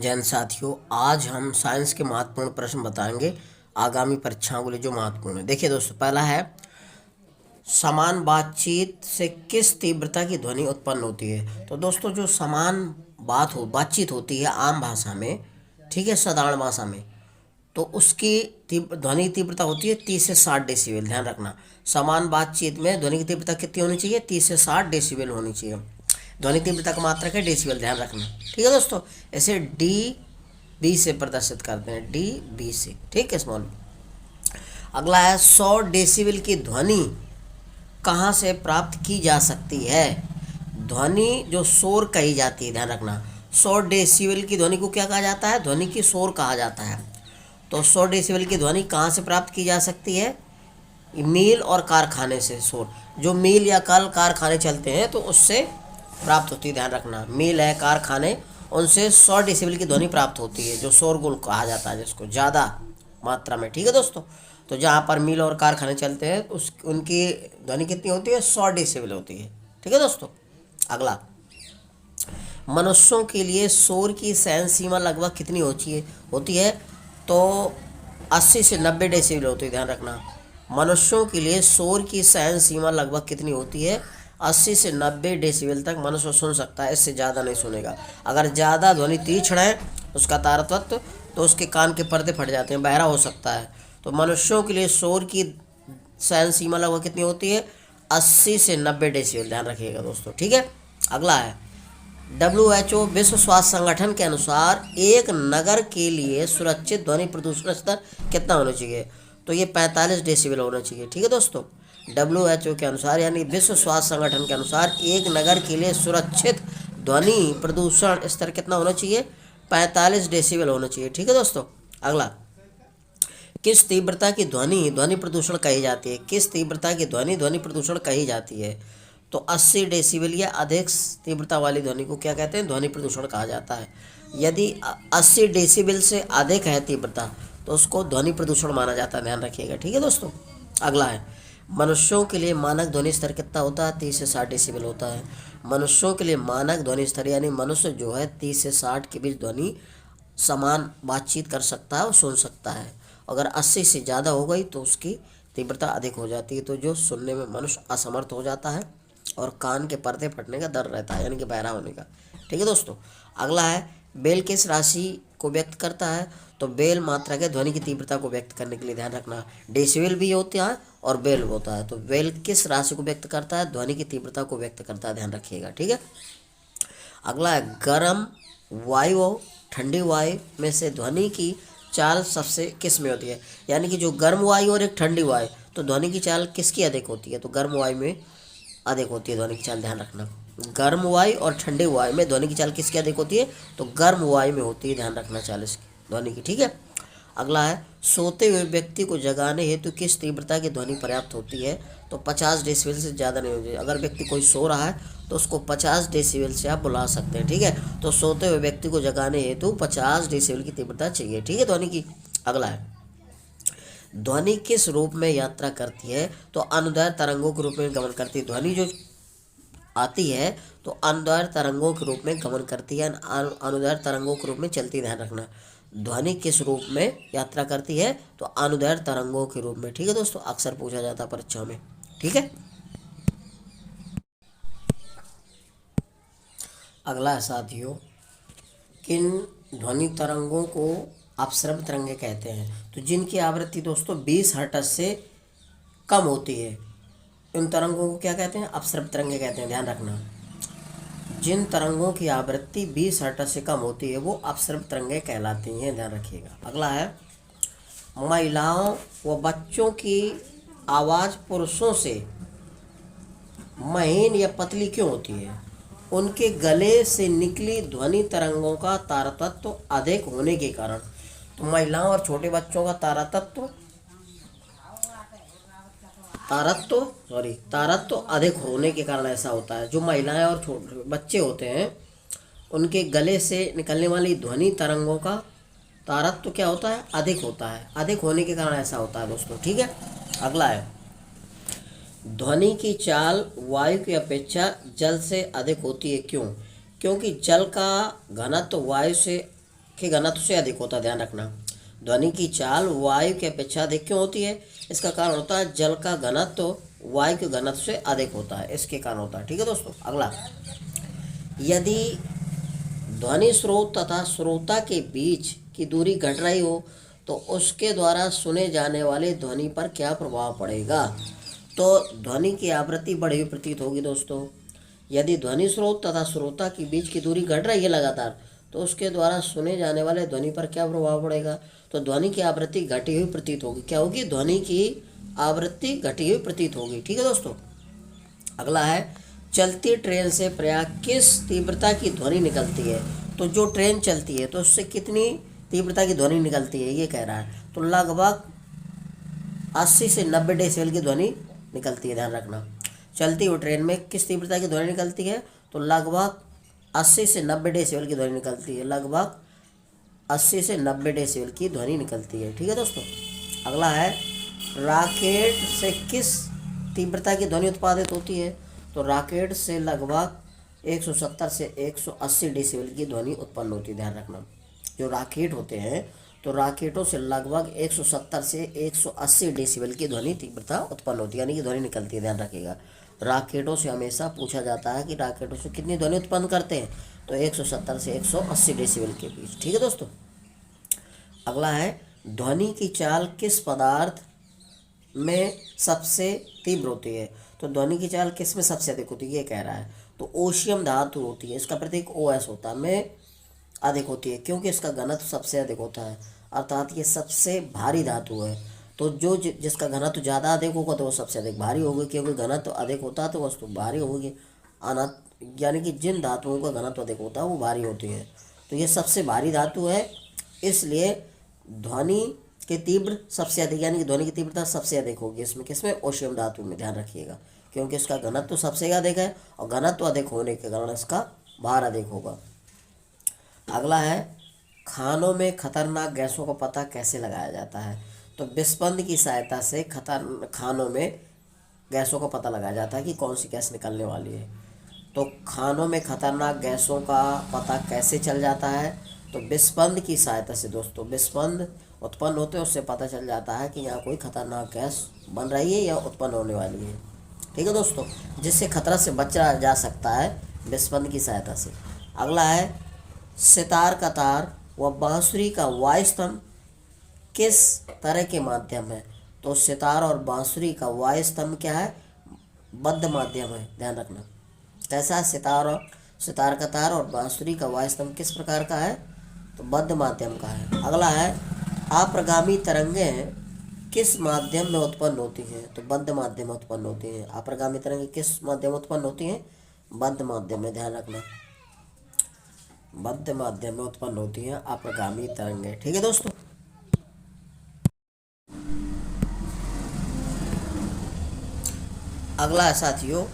जैन साथियों, आज हम साइंस के महत्वपूर्ण प्रश्न बताएंगे आगामी परीक्षाओं के लिए जो महत्वपूर्ण है। देखिए दोस्तों, पहला है समान बातचीत से किस तीव्रता की ध्वनि उत्पन्न होती है। तो दोस्तों, जो समान बातचीत होती है आम भाषा में, ठीक है, साधारण भाषा में, तो उसकी ध्वनि की तीव्रता होती है 30 से 60 डेसिबल। ध्यान रखना, समान बातचीत में ध्वनि की तीव्रता कितनी होनी चाहिए? 30 से 60 डेसिबल होनी चाहिए। ध्वनि तीव्रता का मात्रक है डेसिबल, ध्यान रखना। ठीक है दोस्तों, ऐसे डी बी से प्रदर्शित करते हैं, डी बी से। ठीक है स्मॉल। अगला है 100 डेसिबल की ध्वनि कहाँ से प्राप्त की जा सकती है। ध्वनि जो शोर कही जाती है, ध्यान रखना, 100 डेसिबल की ध्वनि को क्या कहा जाता है? ध्वनि की शोर कहा जाता है। तो 100 डेसिबल की ध्वनि कहाँ से प्राप्त की जा सकती है? मील और कारखाने से शोर। जो मील या कल कारखाने चलते हैं तो उससे प्राप्त होती है, ध्यान रखना। मील है, कारखाने, उनसे 100 डेसिबल की ध्वनि प्राप्त होती है, जो शोरगुल कहा जाता है जिसको, ज़्यादा मात्रा में। ठीक है दोस्तों, तो जहाँ पर मील और कारखाने चलते हैं उस उनकी ध्वनि कितनी होती है? 100 डेसिबल होती है। ठीक है दोस्तों। अगला, मनुष्यों के लिए शोर की सहन सीमा लगभग कितनी होती है? तो 80 से 90 डेसिबल होती है, ध्यान रखना। मनुष्यों के लिए शोर की सहन सीमा लगभग कितनी होती है? 80 से 90 डेसिबल तक मनुष्य सुन सकता है, इससे ज़्यादा नहीं सुनेगा। अगर ज़्यादा ध्वनि तीक्ष्ण है उसका तारतत्व, तो उसके कान के पर्दे फट जाते हैं, बहरा हो सकता है। तो मनुष्यों के लिए शोर की सहन सीमा लगभग कितनी होती है? 80 से 90 डेसिबल, ध्यान रखिएगा दोस्तों। ठीक है। अगला है WHO विश्व स्वास्थ्य संगठन के अनुसार एक नगर के लिए सुरक्षित ध्वनि प्रदूषण स्तर कितना होना चाहिए? तो ये 45 डेसिबल होना चाहिए। ठीक है दोस्तों, WHO के अनुसार, यानी विश्व स्वास्थ्य संगठन के अनुसार, एक नगर के लिए सुरक्षित ध्वनि प्रदूषण स्तर कितना होना चाहिए? 45 डेसिबल होना चाहिए। ठीक है दोस्तों। अगला, किस तीव्रता की ध्वनि ध्वनि प्रदूषण कही जाती है? किस तीव्रता की ध्वनि ध्वनि प्रदूषण कही जाती है? तो 80 डेसिबल या अधिक तीव्रता वाली ध्वनि को क्या कहते हैं? ध्वनि प्रदूषण कहा जाता है। यदि 80 डेसिबल से अधिक है तीव्रता तो उसको ध्वनि प्रदूषण माना जाता है, ध्यान रखिएगा। ठीक है दोस्तों। अगला है, मनुष्यों के लिए मानक ध्वनि स्तर कितना होता है? 30 से 60 डेसिबल होता है। मनुष्यों के लिए मानक ध्वनि स्तर, यानी मनुष्य जो है 30 से 60 के बीच ध्वनि समान बातचीत कर सकता है और सुन सकता है। अगर 80 से ज़्यादा हो गई तो उसकी तीव्रता अधिक हो जाती है, तो जो सुनने में मनुष्य असमर्थ हो जाता है और कान के पर्दे फटने का डर रहता है, यानी कि बहरा होने का। ठीक है दोस्तों। अगला है, बेल किस राशि को व्यक्त करता है? तो बेल मात्रा के ध्वनि की तीव्रता को व्यक्त करने के लिए, ध्यान रखना, डेसिबल भी होता है और बेल होता है। तो बेल किस राशि को व्यक्त करता है? ध्वनि की तीव्रता को व्यक्त करता है, ध्यान रखिएगा। ठीक है। अगला है, गर्म वायु और ठंडी वायु में से ध्वनि की चाल सबसे किस में होती है? यानी कि जो गर्म वायु और एक ठंडी वायु, तो ध्वनि की चाल किसकी अधिक होती है? तो गर्म वायु में अधिक होती है ध्वनि की चाल, ध्यान रखना। गर्म वायु और ठंडे वायु में ध्वनि की चाल किसकी अधिक होती है? तो गर्म वायु में होती है, ध्यान रखना, चाल इसकी ध्वनि की। ठीक है। अगला है, सोते हुए व्यक्ति को जगाने हेतु किस तीव्रता की ध्वनि पर्याप्त होती है? तो 50 डेसिबल से ज़्यादा नहीं होती। अगर व्यक्ति कोई सो रहा है तो उसको 50 डेसिबल से आप बुला सकते हैं। ठीक है। तो सोते हुए व्यक्ति को जगाने हेतु 50 डेसिबल की तीव्रता चाहिए। ठीक है, ध्वनि की। अगला है, ध्वनि किस रूप में यात्रा करती है? तो अनुदैर्घ्य तरंगों के रूप में गमन करती है। ध्वनि जो आती है तो अनुदैर्घ्य तरंगों के रूप में गमन करती है, अनुदैर्घ्य तरंगों के रूप में चलती है, ध्यान रखना। ध्वनि किस रूप में यात्रा करती है? तो अनुदैर्घ्य तरंगों के रूप में। ठीक है दोस्तों, अक्सर पूछा जाता है परीक्षाओं में। ठीक है। अगला है साथियों, किन ध्वनि तरंगों को अपश्रव्य तरंगे कहते हैं? तो जिनकी आवृत्ति दोस्तों 20 हर्ट्ज से कम होती है, इन तरंगों को क्या कहते हैं? अपश्रव्य तरंगे कहते हैं, ध्यान रखना। जिन तरंगों की आवृत्ति 20 हर्ट्ज से कम होती है वो अपश्रव्य तरंगे कहलाती हैं, ध्यान रखिएगा। अगला है, महिलाओं व बच्चों की आवाज़ पुरुषों से महीन या पतली क्यों होती है? उनके गले से निकली ध्वनि तरंगों का तारतत्व अधिक होने के कारण। तो महिलाओं और छोटे बच्चों का तारत्व अधिक होने के कारण ऐसा होता है। जो महिलाएं और छोटे बच्चे होते हैं उनके गले से निकलने वाली ध्वनि तरंगों का तारत्व क्या होता है? अधिक होता है। अधिक होने के कारण ऐसा होता है दोस्तों। ठीक है। अगला है, ध्वनि की चाल वायु की अपेक्षा जल से अधिक होती है, क्यों? क्योंकि जल का घनत्व वायु से के घनत्व से अधिक होता है, ध्यान रखना। ध्वनि की चाल वायु की अपेक्षा अधिक क्यों होती है? इसका कारण होता है जल का घनत्व वायु के घनत्व से अधिक होता है, इसके कारण होता है। ठीक है दोस्तों, अगला, यदि ध्वनि स्रोत तथा श्रोता के बीच की दूरी घट रही हो तो उसके द्वारा सुने जाने वाले ध्वनि पर क्या प्रभाव पड़ेगा? तो ध्वनि की आवृत्ति बढ़ी हुई प्रतीत होगी दोस्तों। यदि ध्वनि स्रोत तथा श्रोता के बीच की दूरी घट रही है लगातार, तो उसके द्वारा सुने जाने वाले ध्वनि पर क्या प्रभाव पड़ेगा? तो ध्वनि की आवृत्ति घटी हुई प्रतीत होगी। क्या होगी? ध्वनि की आवृत्ति घटी हुई प्रतीत होगी। ठीक है दोस्तों, अगला है, चलती ट्रेन से प्रायः किस तीव्रता की ध्वनि निकलती है? तो जो ट्रेन चलती है तो उससे कितनी तीव्रता की ध्वनि निकलती है, ये कह रहा है। तो लगभग 80 से 90 डेसिबल की ध्वनि निकलती है, ध्यान रखना। चलती हुई ट्रेन में किस तीव्रता की ध्वनि निकलती है? तो लगभग 80 से 90 डेसिबल की ध्वनि निकलती है, लगभग 80 से 90 डेसिबल की ध्वनि निकलती है। ठीक है दोस्तों, अगला है, रॉकेट से किस तीव्रता की ध्वनि उत्पादित होती है? तो रॉकेट से लगभग 170 से 180 डेसिबल की ध्वनि उत्पन्न होती है, ध्यान रखना। जो रॉकेट होते हैं तो रॉकेटों से लगभग 170 से 180 डेसिबल की ध्वनि तीव्रता उत्पन्न होती है, यानी कि ध्वनि निकलती है, ध्यान रखिएगा। रॉकेटों से हमेशा पूछा जाता है कि रॉकेटों से कितनी ध्वनि उत्पन्न करते हैं? तो 170 से 180 डेसिबल के बीच। ठीक है दोस्तों, अगला है, ध्वनि की चाल किस पदार्थ में सबसे तीव्र होती है? तो ध्वनि की चाल किस में सबसे अधिक होती है, ये कह रहा है। तो ओशियम धातु होती है, इसका प्रतीक OS होता है, में अधिक होती है, क्योंकि इसका घनत्व सबसे अधिक होता है, अर्थात ये सबसे भारी धातु है। तो जो जिसका घनत्व ज़्यादा अधिक होगा तो वो सबसे अधिक भारी होगी, क्योंकि घनत्व अधिक होता है तो वस्तु भारी होगी। यानी कि जिन धातुओं का घनत्व अधिक होता है वो भारी होती है। तो ये सबसे भारी धातु है, इसलिए ध्वनि के तीव्र सबसे अधिक, यानी कि ध्वनि की तीव्रता सबसे अधिक होगी इसमें, किसमें? ओशियम धातु में, ध्यान रखिएगा, क्योंकि इसका घनत्व सबसे अधिक है और घनत्व अधिक होने के कारण इसका भार अधिक होगा। अगला है, खानों में खतरनाक गैसों का पता कैसे लगाया जाता है? तो विस्पंद की सहायता से खानों में गैसों का पता लगाया जाता है कि कौन सी गैस निकलने वाली है। तो खानों में खतरनाक गैसों का पता कैसे चल जाता है? तो विस्पंद की सहायता से दोस्तों, विस्पंद उत्पन्न होते हैं, उससे पता चल जाता है कि यहाँ कोई खतरनाक गैस बन रही है या उत्पन्न होने वाली है। ठीक है दोस्तों, जिससे खतरा से बचा जा सकता है विस्पंद की सहायता से। अगला है, सितार का तार व बांसुरी का वायु स्तंभ किस तरह के माध्यम है? तो सितार और बांसुरी का वायु स्तंभ क्या है? बद्ध माध्यम है, ध्यान रखना। कैसा है? सितार का तार और बांसुरी का वायु स्तंभ किस प्रकार का है? तो बद्ध माध्यम का है। अगला है, अप्रगामी तरंगें किस माध्यम में उत्पन्न होती हैं? तो बद्ध माध्यम में उत्पन्न होती हैं। अप्रगामी तरंगें किस माध्यम में उत्पन्न होती हैं? बद्ध माध्यम में, ध्यान रखना, बद्ध माध्यम में उत्पन्न होती हैं अप्रगामी तरंगें। ठीक है दोस्तों, अगला है साथियों,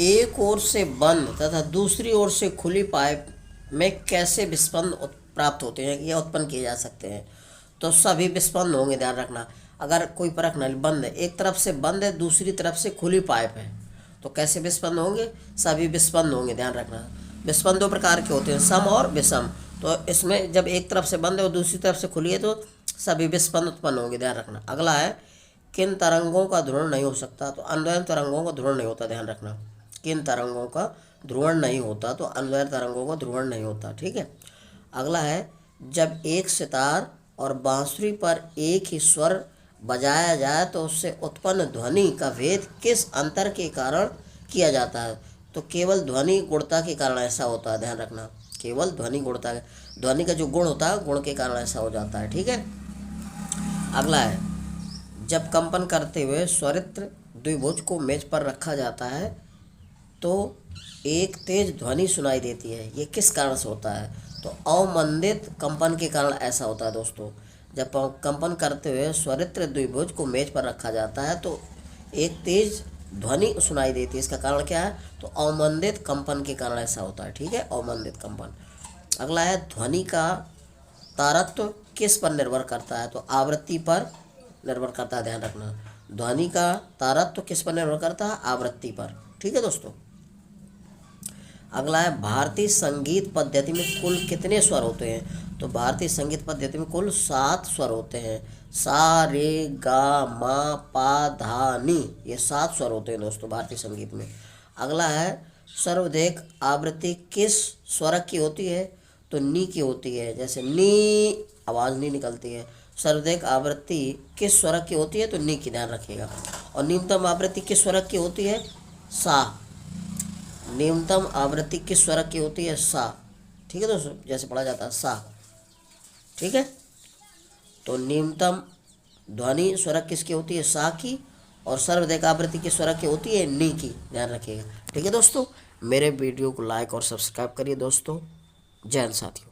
एक ओर से बंद तथा दूसरी ओर से खुली पाइप में कैसे विस्पंद प्राप्त होते हैं या उत्पन्न किए जा सकते हैं? तो सभी विस्पंद होंगे, ध्यान रखना। अगर कोई परख नली बंद है, एक तरफ से बंद है, दूसरी तरफ से खुली पाइप है, तो कैसे विस्पंद होंगे? सभी विस्पंद होंगे, ध्यान रखना। विस्पंद दो प्रकार के होते हैं, सम और विषम। तो इसमें जब एक तरफ से बंद है और दूसरी तरफ से खुली है तो सभी विस्पंद उत्पन्न होंगे, ध्यान रखना। अगला है, किन तरंगों का ध्रुवण नहीं हो सकता? तो अन्वयन तरंगों का ध्रुवण नहीं होता, ध्यान रखना। किन तरंगों का ध्रुवण नहीं होता? तो अन्वयन तरंगों का ध्रुवण नहीं होता। ठीक है, अगला है, जब एक सितार और बांसुरी पर एक ही स्वर बजाया जाए तो उससे उत्पन्न ध्वनि का भेद किस अंतर के कारण किया जाता है? तो केवल ध्वनि गुणता के कारण ऐसा होता है, ध्यान रखना। केवल ध्वनि गुणता, ध्वनि का जो गुण होता है गुण के कारण ऐसा हो जाता है। ठीक है, अगला है, जब कंपन करते हुए स्वरित्र द्विभुज को मेज पर रखा जाता है तो एक तेज ध्वनि सुनाई देती है, ये किस कारण से होता है? तो अवमंदित कंपन के कारण ऐसा होता है दोस्तों। जब कंपन करते हुए स्वरित्र द्विभुज को मेज पर रखा जाता है तो एक तेज ध्वनि सुनाई देती है, इसका कारण क्या है? तो अवमंदित कंपन के कारण ऐसा होता है। ठीक है, अवमंदित कंपन। अगला है, ध्वनि का तारत्व किस पर निर्भर करता है? तो आवृत्ति पर निर्भर करता है, ध्यान रखना। ध्वनि का तारत्व किस पर निर्भर करता है? आवृत्ति पर। ठीक है दोस्तों, अगला है भारतीय संगीत पद्धति में कुल कितने स्वर होते हैं? तो भारतीय संगीत पद्धति में कुल 7 स्वर होते हैं। सा रे गा मा पा धा नी, ये 7 स्वर होते हैं दोस्तों भारतीय संगीत में। अगला है सर्वाधिक आवृत्ति किस स्वरक की होती है? तो नी की होती है। जैसे नी आवाज़ नहीं निकलती है। सर्वाधिक आवृत्ति किस स्वरक की होती है? तो नी की, ध्यान रखिएगा। और न्यूनतम आवृत्ति किस स्वरक की होती है? सा। न्यूनतम आवृत्ति किस स्वरक की होती है? सा। ठीक है दोस्तों, जैसे पढ़ा जाता है सा। ठीक है, तो न्यूनतम ध्वनि स्वरक किसकी होती है? सा की। और सर्वाधिक आवृत्ति किस स्वरक की होती है? नी की, ध्यान रखिएगा। ठीक है दोस्तों, मेरे वीडियो को लाइक और सब्सक्राइब करिए दोस्तों। जय हिंद साथियों।